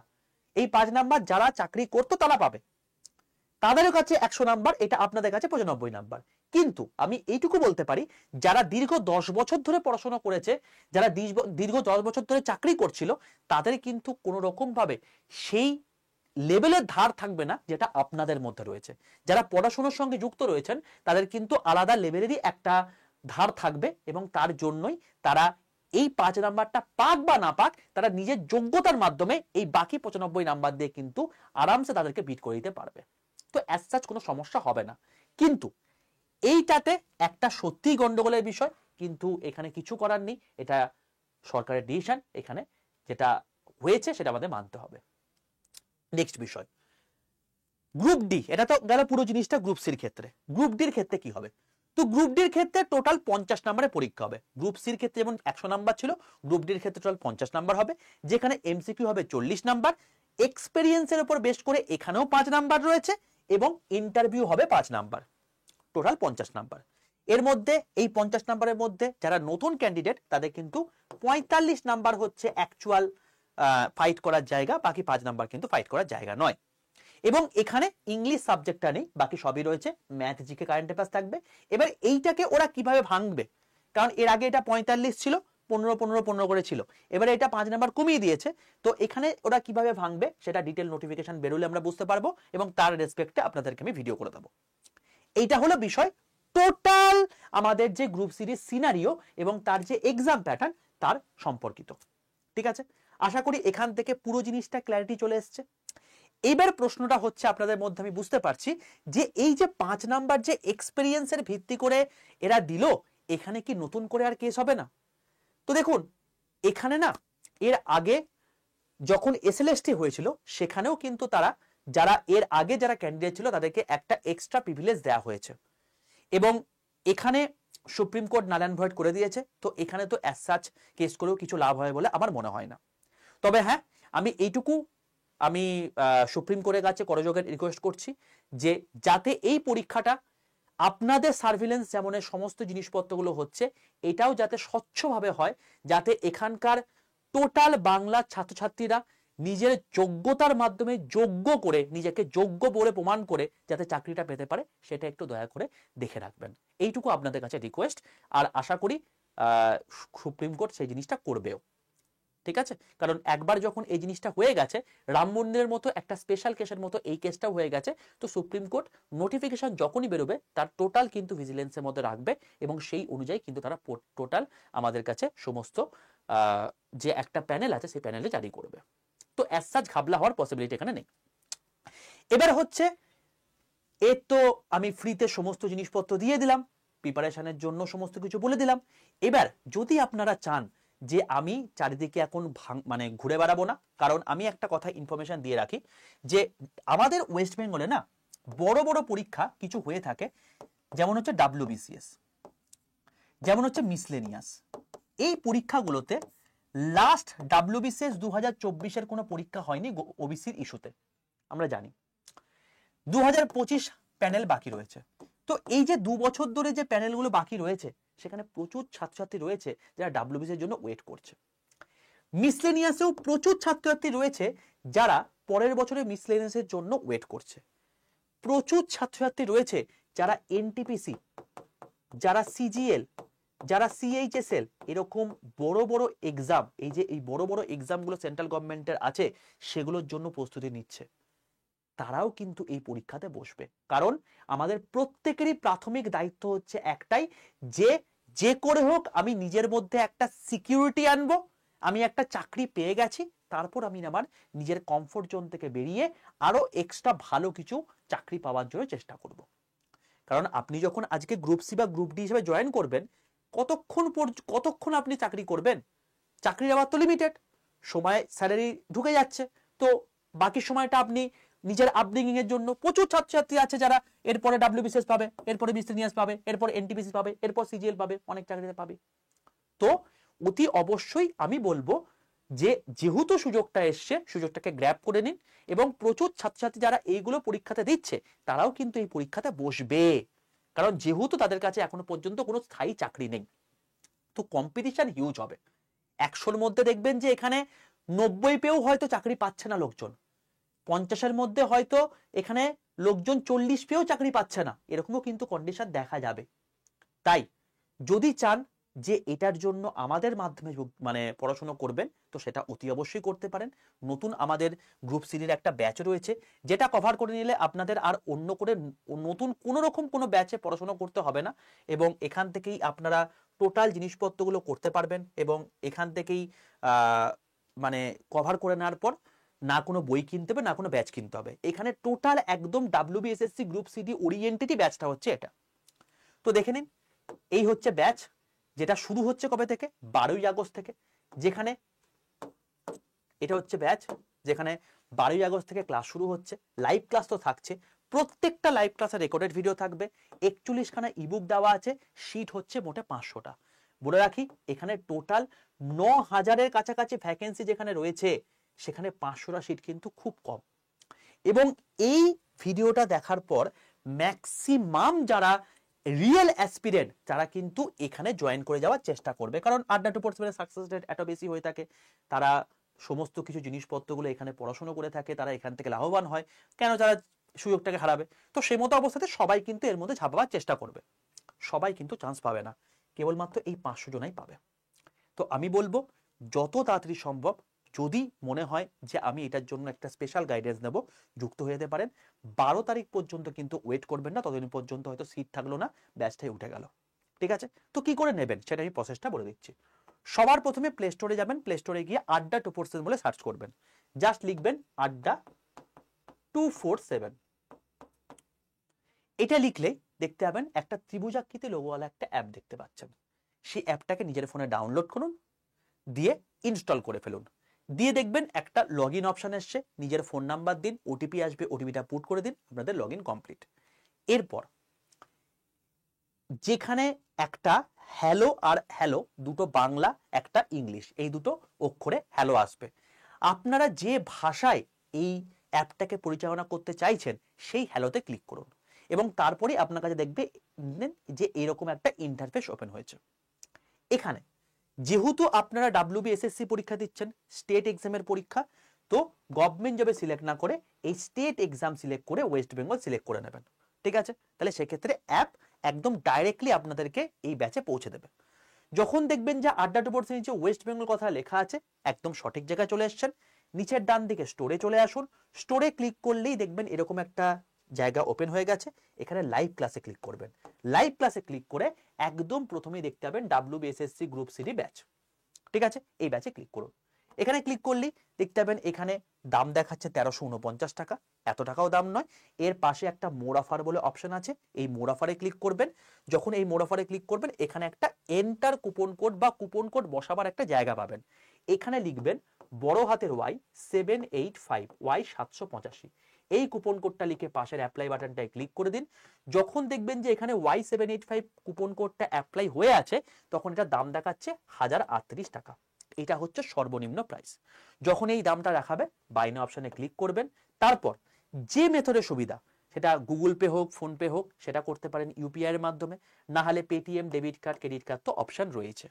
এই 5 নাম্বার যারা চাকরি করতো তারা পাবে, তাদের কাছে 100 নাম্বার, এটা আপনাদের কাছে 95 নাম্বার। কিন্তু আমি এইটুকু বলতে পারি, যারা দীর্ঘ 10 বছর ধরে পড়াশোনা করেছে, যারা দীর্ঘ 10 বছর ধরে চাকরি করছিল, তাদের কিন্তু কোনো রকম ভাবে সেই লেভেলের ধার থাকবে না যেটা আপনাদের মধ্যে রয়েছে। যারা পড়াশোনার সঙ্গে যুক্ত রয়েছেন তাদের কিন্তু আলাদা লেভেলেরই একটা ধার থাকবে, এবং তার জন্যই তারা এই 5 নাম্বারটা পাক বা না পাক, তারা নিজের যোগ্যতার মাধ্যমে এই বাকি 95 নাম্বার দিয়ে কিন্তু আরামসে তাদেরকে বিট করে দিতে পারবে। তো অ্যাজ সাচ কোনো সমস্যা হবে না। কিন্তু এইটাতে একটা সত্যি গন্ডগোলের বিষয়, কিন্তু এখানে কিছু করার নেই, এটা সরকারের ডিসিশন, এখানে যেটা হয়েছে সেটা আমাদের মানতে হবে। নেক্সট বিষয় গ্রুপ ডি, এটা তো গেল পুরো জিনিসটা গ্রুপ সির ক্ষেত্রে। গ্রুপ ডির ক্ষেত্রে কি হবে? তো গ্রুপ ডির ক্ষেত্রে টোটাল 50 নম্বরের পরীক্ষা হবে। গ্রুপ সির ক্ষেত্রে যেমন 100 নাম্বার ছিল, গ্রুপ ডির ক্ষেত্রে টোটাল 50 নাম্বার হবে, যেখানে এমসিকিউ হবে 40 নাম্বার, এক্সপেরিয়েন্সের উপর বেস করে এখানেও 5 নাম্বার রয়েছে, এবং ইন্টারভিউ হবে 5 নাম্বার, টোটাল 50 নাম্বার। এর মধ্যে এই 50 নাম্বারের মধ্যে যারা নতুন ক্যান্ডিডেট তাদের কিন্তু 45 নাম্বার হচ্ছে অ্যাকচুয়াল ফাইট করার জায়গা, বাকি 5 নাম্বার কিন্তু ফাইট করার জায়গা নয়। এবং এখানে ইংলিশ সাবজেক্টটা নেই, বাকি সবই রয়েছে, ম্যাথ, জিকে, কারেন্ট অ্যাফেয়ার্স থাকবে। এবার এইটাকে ওরা কিভাবে ভাঙবে, কারণ এর আগে এটা 45 ছিল, 15 করে ছিল, এবারে এটা 5 নাম্বার কমিয়ে দিয়েছে, তো এখানে ওরা কিভাবে ভাঙবে সেটা ডিটেল নোটিফিকেশন বেরোলে আমরা বুঝতে পারবো, এবং তার রেসপেক্টে আপনাদেরকে আমি ভিডিও করে দেবো। এইটা হলো বিষয় টোটাল আমাদের যে গ্রুপ সিরিজ সিনারিও এবং তার যে এক্সাম প্যাটার্ন তার সম্পর্কিত। ঠিক আছে, আশা করি এখান থেকে পুরো জিনিসটা ক্ল্যারিটি চলে এসছে। এবার প্রশ্নটা হচ্ছে আপনাদের মধ্যে, আমি বুঝতে পারছি যে এই যে 5 নাম্বার যে এক্সপেরিয়েন্সের ভিত্তি করে এরা দিল, এখানে কি নতুন করে আর কেস হবে না? তো দেখুন এখানে না, এর আগে যখন এসএলএসটি হয়েছিল সেখানেও কিন্তু তারা যারা এর আগে যারা ক্যান্ডিডেট ছিল তাদেরকে একটা এক্সট্রা প্রিভিলেজ দেওয়া হয়েছে, এবং এখানে supreme court null and void করে দিয়েছে। তো এখানে তো অ্যাজ সাচ কেস করেও কিছু লাভ হয় বলে আমার মনে হয় না। তবে হ্যাঁ, আমি এইটুকু আমি সুপ্রিম কোর্টের কাছে করযোগে রিকোয়েস্ট করছি যে যাতে এই পরীক্ষাটা আপনাদের সার্ভিলেন্স যেমন সমস্ত জিনিসপত্রগুলো হচ্ছে এটাও যাতে স্বচ্ছভাবে হয়, যাতে এখানকার টোটাল বাংলার ছাত্রছাত্রীরা নিজের যোগ্যতার মাধ্যমে যোগ্য করে, নিজেকে যোগ্য বলে প্রমাণ করে যাতে চাকরিটা পেতে পারে, সেটা একটু দয়া করে দেখে রাখবেন, এইটুকু আপনাদের কাছে রিকোয়েস্ট। আর আশা করি সুপ্রিম কোর্ট সেই জিনিসটা করবেও। ঠিক আছে, কারণ একবার যখন এই জিনিসটা হয়ে গেছে, রাম মন্দিরের মতো একটা স্পেশাল কেসের মতো এই কেসটাও হয়ে গেছে, তো সুপ্রিম কোর্ট নোটিফিকেশন যখনই বেরোবে তার টোটাল কিন্তু ভিজিলেন্সের মধ্যে রাখবে, এবং সেই অনুযায়ী কিন্তু তারা টোটাল আমাদের কাছে সমস্ত যে একটা প্যানেল আছে সেই প্যানেলে জারি করবে। তো অ্যাজ সাচ ঘাবলা হওয়ার পসিবিলিটি এখানে নেই। এবার হচ্ছে এর তো আমি ফ্রিতে সমস্ত জিনিসপত্র দিয়ে দিলাম, প্রিপারেশনের জন্য সমস্ত কিছু বলে দিলাম। এবার যদি আপনারা চান যে আমি চারিদিকে এখন মানে ঘুরে বেড়াবো না, কারণ আমি একটা কথা ইনফরমেশন দিয়ে রাখি যে আমাদের ওয়েস্ট বেঙ্গলে না বড় বড় পরীক্ষা কিছু হয়ে থাকে, যেমন হচ্ছে WBCS, যেমন হচ্ছে মিসলেনিয়াস। এই পরীক্ষাগুলোতে লাস্ট WBCS 2024-এর কোনো পরীক্ষা হয়নি ওবিসির ইস্যুতে, আমরা জানি 2025 প্যানেল বাকি রয়েছে। তো এই যে 2 বছর ধরে যে প্যানেলগুলো বাকি রয়েছে সেখানে প্রচুর ছাত্রছাত্রী রয়েছে যারা WBCS এর জন্য ওয়েট করছে। মিসলেনিয়াসেও প্রচুর ছাত্রছাত্রী রয়েছে যারা পরের বছরে মিসলেনিয়াসের জন্য ওয়েট করছে। প্রচুর ছাত্রছাত্রী রয়েছে যারা NTPC, যারা CGL, যারা CHSL, এরকম বড় বড় এক্সাম, এই যে এই বড় বড় এক্সামগুলো সেন্ট্রাল গভর্নমেন্টের আছে সেগুলোর জন্য প্রস্তুতি নিচ্ছে, তারাও কিন্তু এই পরীক্ষাতে বসবে। কারণ আমাদের প্রত্যেকেরই প্রাথমিক দায়িত্ব হচ্ছে একটাই, যে করে হোক আমি নিজের মধ্যে একটা সিকিউরিটি আনবো, আমি একটা চাকরি পেয়ে গেছি, তারপর আমি আমার নিজের কমফোর্ট জোন থেকে বেরিয়ে আরো এক্সট্রা ভালো কিছু চাকরি পাওয়ার জন্য চেষ্টা করব। কারণ আপনি যখন আজকে গ্রুপ সি বা গ্রুপ ডি হিসেবে জয়েন করবেন, কতক্ষণ আপনি চাকরি করবেন? চাকরির আবার তো লিমিটেড সময়, স্যালারি ঢুকে যাচ্ছে, তো বাকি সময়টা আপনি নিজের আপব্রিঙ্গিং এর জন্য, প্রচুর ছাত্রছাত্রী আছে যারা এরপরে WBCS পাবে, এরপরে মিসলেনিয়াস পাবে, এরপর NTPC পাবে, এরপর CGL পাবে, অনেক চাকরিতে পাবে। তো অতি অবশ্যই আমি বলবো যে যেহেতু সুযোগটা এসছে সুযোগটাকে গ্র্যাব করে নিন, এবং প্রচুর ছাত্রছাত্রী যারা এইগুলো পরীক্ষাতে দিচ্ছে তারাও কিন্তু এই পরীক্ষাতে বসবে, কারণ যেহেতু তাদের কাছে এখনো পর্যন্ত কোনো স্থায়ী চাকরি নেই। তো কম্পিটিশন হিউজ হবে। 100-র মধ্যে দেখবেন যে এখানে 90 পেয়েও হয়তো চাকরি পাচ্ছে না লোকজন, 50-এর মধ্যে হয়তো এখানে লোকজন 40 পেয়েও চাকরি পাচ্ছে না, এরকমও কিন্তু কন্ডিশন দেখা যাবে। তাই যদি চান যে এটার জন্য আমাদের মাধ্যমে মানে পড়াশোনা করবেন, তো সেটা অতি অবশ্যই করতে পারেন। নতুন আমাদের গ্রুপ সিরির একটা ব্যাচ রয়েছে, যেটা কভার করে নিলে আপনাদের আর অন্য করে নতুন কোনো রকম কোনো ব্যাচে পড়াশোনা করতে হবে না, এবং এখান থেকেই আপনারা টোটাল জিনিসপত্রগুলো করতে পারবেন, এবং এখান থেকেই মানে কভার করে নেওয়ার পর না কোনো বই কিনতে হবে, না কোনো ব্যাচ কিনতে হবে। এখানে টোটাল একদম WBSSC গ্রুপ সিডি ওরিয়েন্টেডই ব্যাচটা হচ্ছে এটা। তো দেখে নিন, এই হচ্ছে ব্যাচ, যেটা শুরু হচ্ছে কবে থেকে, 12ই আগস্ট থেকে, যেখানে এটা হচ্ছে ব্যাচ যেখানে 12ই আগস্ট থেকে ক্লাস শুরু হচ্ছে। লাইভ ক্লাস তো থাকছে, প্রত্যেকটা লাইভ ক্লাসে রেকর্ডেড ভিডিও থাকবে, 41খানা ইবুক দেওয়া আছে, শীট হচ্ছে মোটে 500টা। বলে রাখি, এখানে টোটাল 9000-এর কাছাকাছি ভ্যাকেন্সি যেখানে রয়েছে, সেখানে 500টা সিট কিন্তু খুব কম। এবং এই ভিডিওটা দেখার পর ম্যাক্সিমাম যারা রিয়েল অ্যাসপিরেন্ট, যারা কিন্তু এখানে জয়েন করে যাওয়ার চেষ্টা করবে, কারণ আড্ডা টু পড়াশোনার সাকসেস রেট এত বেশি হয়ে থাকে, তারা সমস্ত কিছু জিনিসপত্রগুলো এখানে পড়াশোনা করে থাকে, তারা এখান থেকে লাভবান হয়, কেন যারা সুযোগটাকে হারাবে? তো সেই মতো অবস্থাতে সবাই কিন্তু এর মধ্যে ঝাঁপাবার চেষ্টা করবে। সবাই কিন্তু চান্স পাবে না, কেবলমাত্র এই 500 জনাই পাবে। তো আমি বলবো যত তাড়াতাড়ি সম্ভব, যদি মনে হয় যে আমি এটার জন্য একটা স্পেশাল গাইডেন্স নেব, যুক্ত হয়ে যেতে পারেন। 12 তারিখ পর্যন্ত কিন্তু ওয়েট করবেন না, ততদিন পর্যন্ত হয়তো সিট থাকলো না, ব্যাচটাই উঠে গেল। ঠিক আছে? তো কি করে নেবেন সেটা আমি প্রসেসটা বলে দিচ্ছি। সবার প্রথমে প্লে স্টোরে যাবেন, প্লে স্টোরে গিয়ে আড্ডা 247 বলে সার্চ করবেন, জাস্ট লিখবেন আড্ডা 247। এটা লিখলেই দেখতে পাবেন একটা ত্রিভুজাকৃতি লোগোওয়ালা একটা অ্যাপ দেখতে পাচ্ছেন। সেই অ্যাপটাকে নিজের ফোনে ডাউনলোড করুন, দিয়ে ইনস্টল করে ফেলুন। দিয়ে দেখবেন একটা লগ ইন অপশন এসছে, নিজের ফোন নাম্বার দিন, ওটিপি আসবে, ওটিপিটা পুট করে দিন, আপনাদের লগ ইন কমপ্লিট। এরপর যেখানে একটা হ্যালো আর হ্যালো, দুটো বাংলা একটা ইংলিশ, এই দুটো অক্ষরে হ্যালো আসবে, আপনারা যে ভাষায় এই অ্যাপটাকে পরিচালনা করতে চাইছেন সেই হ্যালোতে ক্লিক করুন, এবং তারপরে আপনার কাছে দেখবে যে এরকম একটা ইন্টারফেস ওপেন হয়েছে। এখানে যেহেতু আপনারা WBSSC পরীক্ষা দিচ্ছেন, স্টেট এক্সামের পরীক্ষা, তো গভর্নমেন্ট জবে সিলেক্ট না করে এই স্টেট এক্সাম সিলেক্ট করে ওয়েস্ট বেঙ্গল সিলেক্ট করে নেবেন। ঠিক আছে? তাহলে সেক্ষেত্রে অ্যাপ একদম ডাইরেক্টলি আপনাদেরকে এই ব্যাচে পৌঁছে দেবে। যখন দেখবেন যে আড্ডা 247 নিচে ওয়েস্ট বেঙ্গল কথা লেখা আছে, একদম সঠিক জায়গায় চলে এসেছেন। নিচের ডান দিকে স্টোরে চলে আসুন, স্টোরে ক্লিক করলেই দেখবেন এরকম একটা জায়গা ওপেন হয়ে গেছে, এখানে লাইভ ক্লাসে ক্লিক করবেন। লাইভ ক্লাসে ক্লিক করে একদম প্রথমেই দেখতে পাবেন WBSSC গ্রুপ সি ব্যাচ। ঠিক আছে? এই ব্যাচে ক্লিক করুন। এখানে ক্লিক করলেই দেখতে পাবেন এখানে দাম দেখাচ্ছে 1349 টাকা, এত টাকাও দাম নয়। এর পাশে একটা মোর অফার বলে অপশন আছে, এই মোর অফারে ক্লিক করবেন। যখন এই মোর অফারে ক্লিক করবেন, এখানে একটা এন্টার কুপন কোড বা কুপন কোড বসাবার একটা জায়গা পাবেন। এখানে লিখবেন বড় হাতের Y785, Y785। এই কুপন কোডটা লিখে পাশের অ্যাপ্লাই বাটনটায় ক্লিক করে দিন। যখন দেখবেন যে এখানে Y785 কুপন কোডটা অ্যাপ্লাই হয়ে আছে, তখন এটা দাম দেখাচ্ছে 1038 টাকা। এটা হচ্ছে সর্বনিম্ন প্রাইস। যখন এই দামটা দেখাবে, বাই নাও অপশনে ক্লিক করবেন। তারপর যে মেথডের সুবিধা, সেটা গুগল পে হোক, ফোন পে হোক, সেটা করতে পারেন ইউপিআই এর মাধ্যমে, না হলে Paytm, debit card, credit card তো অপশন রয়েছে।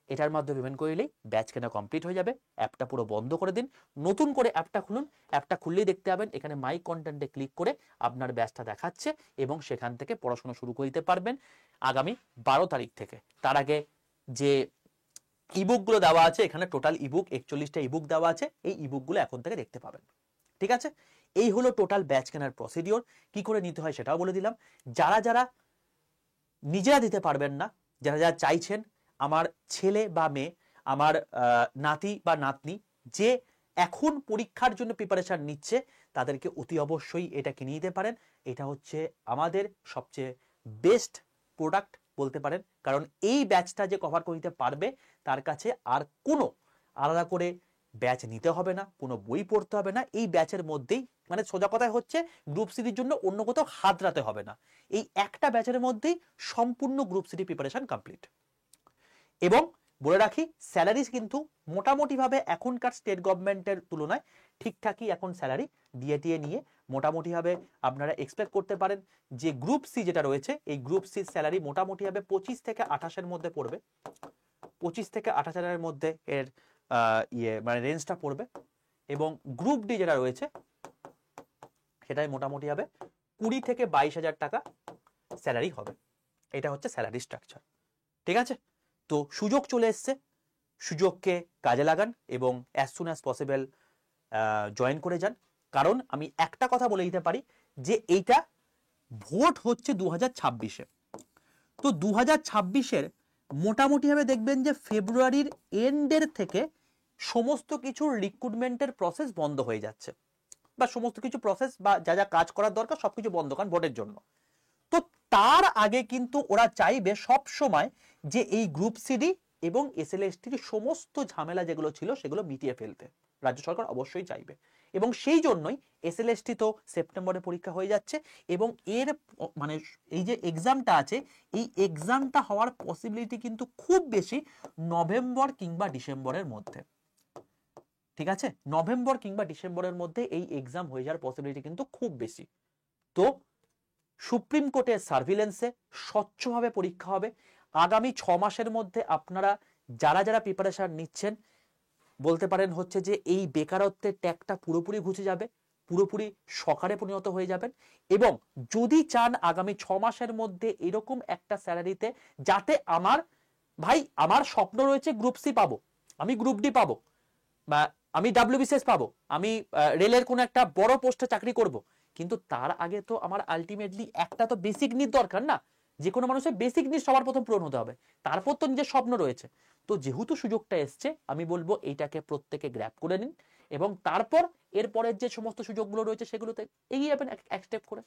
এটার মাধ্যমে পেমেন্ট করলেই ব্যাচ কেনা কমপ্লিট হয়ে যাবে। অ্যাপটা পুরো বন্ধ করে দিন, নতুন করে অ্যাপটা খুলুন। অ্যাপটা খুললেই দেখতে পাবেন এখানে মাই কন্টেন্টে ক্লিক করে আপনার ব্যাচটা দেখাচ্ছে, এবং সেখান থেকে পড়াশোনা শুরু করতে পারবেন আগামী 12 তারিখ থেকে। তার আগে যে ইবুকগুলো দেওয়া আছে, এখানে টোটাল ইবুক 41টা ইবুক দেওয়া আছে, এই ইবুকগুলো এখন থেকে দেখতে পাবেন। ঠিক আছে? এই হলো টোটাল ব্যাচ কেনার প্রসিডিওর। কি করে নিতে হয় সেটাও বলে দিলাম। যারা যারা নিজেরা দিতে পারবেন না, যারা যারা চাইছেন আমার ছেলে বা মেয়ে, আমার নাতি বা নাতনি যে এখন পরীক্ষার জন্য প্রিপারেশন নিচ্ছে, তাদেরকে অতি অবশ্যই এটা কিনে নিতে পারেন। এটা হচ্ছে আমাদের সবচেয়ে বেস্ট প্রোডাক্ট বলতে পারেন, কারণ এই ব্যাচটা যে কভার করে নিতে পারবে, তার কাছে আর কোনো আলাদা করে ব্যাচ নিতে হবে না, কোনো বই পড়তে হবে না। এই ব্যাচের মধ্যেই, মানে সোজা কথায় হচ্ছে গ্রুপ সিডির জন্য অন্য কোথাও হাতড়াতে হবে না। এই একটা ব্যাচের মধ্যেই সম্পূর্ণ গ্রুপ সিডি প্রিপারেশন কমপ্লিট। এবং বলে রাখি, স্যালারিজ কিন্তু মোটামুটি ভাবে এখনকার স্টেট গভর্নমেন্টের তুলনায় ঠিকঠাকই এখন স্যালারি দিয়ে নিয়ে মোটামুটি ভাবে আপনারা এক্সপেক্ট করতে পারেন যে গ্রুপ সি যেটা রয়েছে, এই গ্রুপ সি স্যালারি মোটামুটি ভাবে 25 থেকে 28 মধ্যে পড়বে। 25 থেকে 28 মধ্যে এর মানে রেঞ্জটা পড়বে। এবং গ্রুপ ডি যেটা রয়েছে, সেটাই মোটামুটি হবে 20 থেকে 22,000 টাকা স্যালারি হবে। এটা হচ্ছে স্যালারি স্ট্রাকচার। ঠিক আছে? তো সুযোগ চলে এসছে, সুযোগকে কাজে লাগান এবং as soon as possible join করে যান। কারণ আমি একটা কথা বলে দিতে পারি যে এইটা ভোট হচ্ছে 2026-এ। তো 2026-এর মোটামুটিভাবে দেখবেন যে ফেব্রুয়ারির এন্ডের থেকে সমস্ত কিছু রিক্রুটমেন্টের প্রসেস বন্ধ হয়ে যাচ্ছে, বা সমস্ত কিছু প্রসেস বা যা যা কাজ করার দরকার সবকিছু বন্ধ, কারণ ভোটের জন্য। তো তার আগে কিন্তু ওরা চাইবে সব সময় যে এই গ্রুপ সিডি এবং এসএলএসটির সমস্ত ঝামেলা যেগুলো ছিল সেগুলো মিটিয়ে ফেলতে রাজ্য সরকার অবশ্যই চাইবে। এবং সেই জন্যই এসএলএসটি তো সেপ্টেম্বরে পরীক্ষা হয়ে যাচ্ছে এবং এর মানে এই যে এক্সামটা আছে এই এক্সামটা হওয়ার পসিবিলিটি কিন্তু খুব বেশি নভেম্বর কিংবা ডিসেম্বরের মধ্যে। ঠিক আছে, নভেম্বর কিংবা ডিসেম্বরের মধ্যে এই এক্সাম হয়ে যাওয়ার পসিবিলিটি কিন্তু খুব বেশি। তো সুপ্রিম কোর্টের সার্ভিলেন্সে স্বচ্ছভাবে পরীক্ষা হবে। আগামী 6 মাসের মধ্যে আপনারা যারা যারা প্রিপারেশন নিচ্ছেন বলতে পারেন হচ্ছে যে এই বেকারত্বের ট্যাগটা পুরোপুরি ঘুচে যাবে, পুরোপুরি সকারে পরিণত হয়ে যাবেন। এবং যদি চান আগামী 6 মাসের মধ্যে এরকম একটা স্যালারিতে, যাতে আমার স্বপ্ন রয়েছে গ্রুপ সি পাবো, আমি গ্রুপ ডি পাবো, বা আমি ডাব্লিউবিসিএস পাবো, আমি রেলের কোনো একটা বড় পোস্টে চাকরি করব, কিন্তু তার আগে তো আমার আলটিমেটলি একটা তো বেসিক নিড দরকার না? যে কোনো মানুষের বেসিক নিড সবার প্রথম পূরণ হতে হবে, তারপর তো নিজের স্বপ্ন রয়েছে। তো যেহেতু সুযোগটা এসছে আমি বলবো এইটাকে প্রত্যেকে গ্র্যাব করে নিন এবং তারপর এরপরের যে সমস্ত সুযোগগুলো রয়েছে সেগুলোতে এগিয়ে যাবেন এক স্টেপ করে।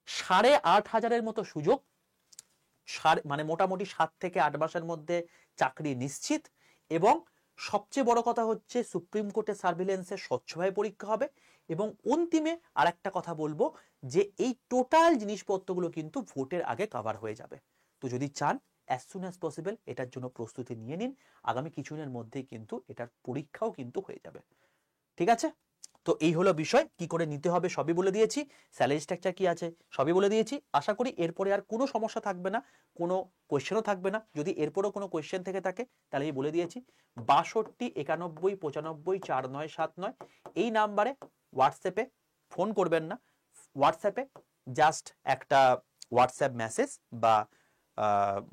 8,500 মতো সুযোগ, মানে মোটামুটি 7 থেকে 8 মাসের মধ্যে চাকরি নিশ্চিত। এবং সবচেয়ে বড় কথা হচ্ছে সুপ্রিম কোর্টের সার্ভিলেন্সে স্বচ্ছভাবে পরীক্ষা হবে। এবং অন্তিমে আর একটা কথা বলবো যে এই টোটাল জিনিসপত্রগুলো কিন্তু ভোটের আগে কভার হয়ে যাবে। তো যদি চান অ্যাজ সুন অ্যাজ পসিবল এটার জন্য প্রস্তুতি নিয়ে নিন, আগামী কিছুদিনের মধ্যেই কিন্তু এটার পরীক্ষাও কিন্তু হয়ে যাবে। ঠিক আছে, তো এই হলো বিষয়, কি করে নিতে হবে সবই বলে দিয়েছি, স্যালারি স্ট্রাকচার কি আছে সবই বলে দিয়েছি। আশা করি এরপরে আর কোনো সমস্যা থাকবে না, কোনো কোয়েশ্চেনও থাকবে না। যদি এরপরেও কোনো কোয়েশ্চেন থেকে থাকে তাহলে আমি বলে দিয়েছি 62 91 95 4979 এই নাম্বারে হোয়াটসঅ্যাপে ফোন করবেন না, হোয়াটসঅ্যাপে জাস্ট একটা হোয়াটসঅ্যাপ মেসেজ বা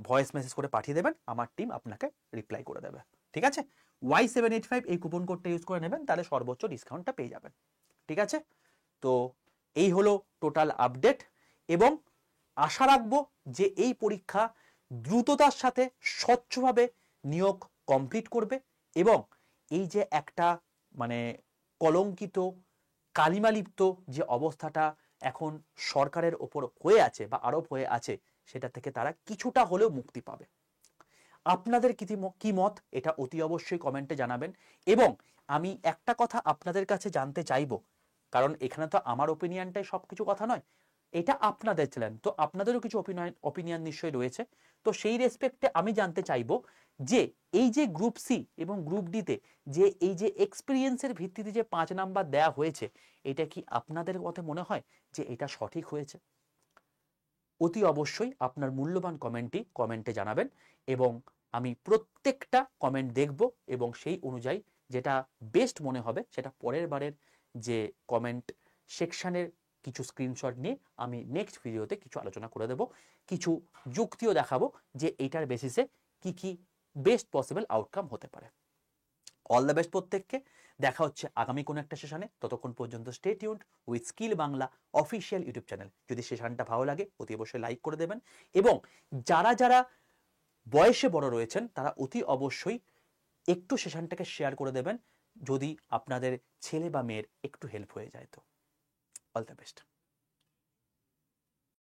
ভয়েস মেসেজ করে পাঠিয়ে দেবেন, আমার টিম আপনাকে রিপ্লাই করে দেবে। ঠিক আছে, Y785 এই কুপন কোডটা ইউজ করে নেবেন, তাহলে সর্বোচ্চ ডিসকাউন্টটা পেয়ে যাবেন। ঠিক আছে, তো এই হলো টোটাল আপডেট এবং আশা রাখবো যে এই পরীক্ষা দ্রুততার সাথে স্বচ্ছভাবে নিয়োগ কমপ্লিট করবে এবং এই যে একটা মানে কলঙ্কিত কালিমালিপ্ত যে অবস্থাটা এখন সরকারের ওপর হয়ে আছে বা আরোপ হয়ে আছে সেটা থেকে তারা কিছুটা হলেও মুক্তি পাবে। আপনাদের কি মত এটা অতি অবশ্যই কমেন্টে জানাবেন। এবং আমি একটা কথা আপনাদের কাছে জানতে চাইবো, কারণ এখানে তো আমার ওপিনিয়নটাই সবকিছু কথা নয়, এটা আপনাদের চ্যানেল, তো আপনাদেরও কিছু ওপিনিয়ন নিশ্চয়ই রয়েছে। তো সেই রেসপেক্টে আমি জানতে চাইবো যে এই যে গ্রুপ সি এবং গ্রুপ ডিতে যে এই যে এক্সপিরিয়েন্সের ভিত্তিতে যে 5 নাম্বার দেয়া হয়েছে, এটা কি আপনাদের মতে মনে হয় যে এটা সঠিক হয়েছে? অতি অবশ্যই আপনার মূল্যবান কমেন্টে জানাবেন এবং আমি প্রত্যেকটা কমেন্ট দেখব এবং সেই অনুযায়ী যেটা বেস্ট মনে হবে সেটা পরের বারের যে কমেন্ট সেকশনের কিছু স্ক্রিনশট নিয়ে আমি নেক্সট ভিডিওতে কিছু আলোচনা করে দেব, কিছু যুক্তিও দেখাবো যে এটার বেসিসে কি বেস্ট পসিবল আউটকাম হতে পারে। অল দ্য বেস্ট প্রত্যেককে, দেখা হচ্ছে আগামী কোনো একটা সেশনে। ততক্ষণ পর্যন্ত stay tuned with skill Bangla official YouTube channel. যদি সেশনটা ভালো লাগে অতি অবশ্যই লাইক করে দেবেন এবং যারা যারা বয়সে বড় রয়েছেন তারা অতি অবশ্যই একটু সেশনটাকে শেয়ার করে দেবেন, যদি আপনাদের ছেলে বা মেয়ের একটু হেল্প হয়ে যায়। তো অল দ্য বেস্ট।